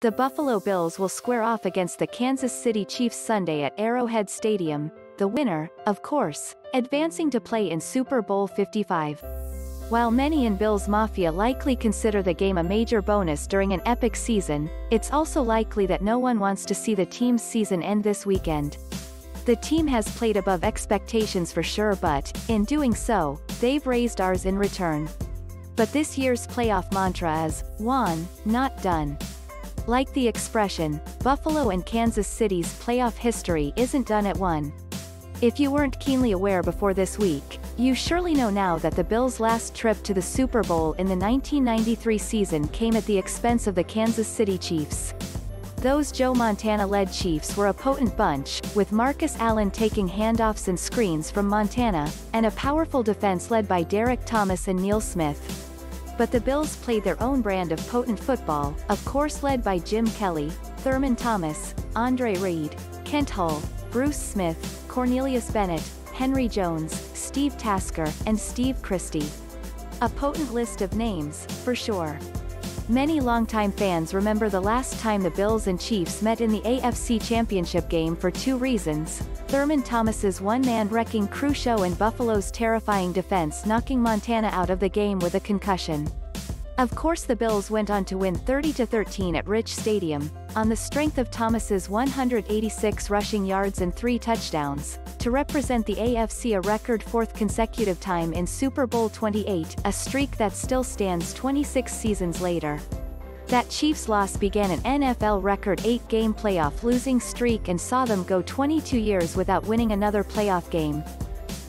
The Buffalo Bills will square off against the Kansas City Chiefs Sunday at Arrowhead Stadium, the winner, of course, advancing to play in Super Bowl XXV. While many in Bills Mafia likely consider the game a major bonus during an epic season, it's also likely that no one wants to see the team's season end this weekend. The team has played above expectations for sure, but, in doing so, they've raised ours in return. But this year's playoff mantra is, won, not done. Like the expression, Buffalo and Kansas City's playoff history isn't done at one. If you weren't keenly aware before this week, you surely know now that the Bills' last trip to the Super Bowl in the 1993 season came at the expense of the Kansas City Chiefs. Those Joe Montana-led Chiefs were a potent bunch, with Marcus Allen taking handoffs and screens from Montana, and a powerful defense led by Derrick Thomas and Neil Smith. But the Bills played their own brand of potent football, of course led by Jim Kelly, Thurman Thomas, Andre Reed, Kent Hull, Bruce Smith, Cornelius Bennet, Henry Jones, Steve Tasker, and Steve Christie. A potent list of names, for sure. Many longtime fans remember the last time the Bills and Chiefs met in the AFC Championship Game for two reasons: Thurman Thomas's one-man wrecking crew show and Buffalo's terrifying defense knocking Montana out of the game with a concussion. Of course, the Bills went on to win 30-13 at Rich Stadium, on the strength of Thomas's 186 rushing yards and 3 touchdowns, to represent the AFC a record 4th consecutive time in Super Bowl XXVIII, a streak that still stands 26 seasons later. That Chiefs loss began an NFL record 8-game playoff losing streak and saw them go 22 years without winning another playoff game.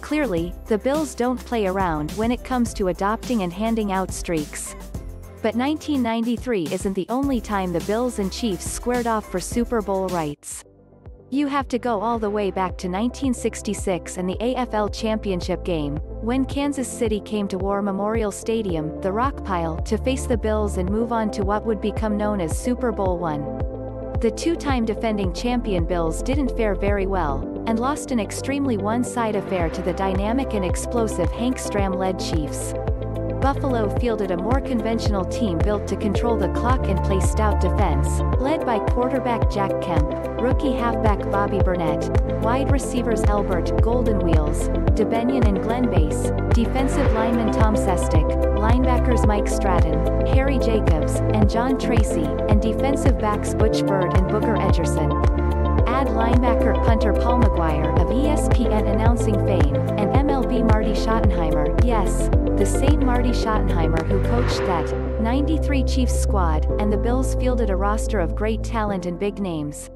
Clearly, the Bills don't play around when it comes to adopting and handing out streaks. But 1993 isn't the only time the Bills and Chiefs squared off for Super Bowl rights. You have to go all the way back to 1966 and the AFL Championship Game, when Kansas City came to War Memorial Stadium, the Rockpile, to face the Bills and move on to what would become known as Super Bowl I. The two-time defending champion Bills didn't fare very well, and lost an extremely one-side affair to the dynamic and explosive Hank Stram-led Chiefs. Buffalo fielded a more conventional team built to control the clock and play stout defense, led by quarterback Jack Kemp, rookie halfback Bobby Burnett, wide receivers Elbert, Golden Wheels, Dubenion and Glenn Bass, defensive lineman Tom Sestak, linebackers Mike Stratton, Harry Jacobs, and John Tracey, and defensive backs Butch, Byrd and Booger Edgerson. Add linebacker punter Paul Maguire of ESPN announcing fame, and MLB Marty Shottenheimer, yes, the same Marty Schottenheimer who coached that '93 Chiefs squad, and the Bills fielded a roster of great talent and big names.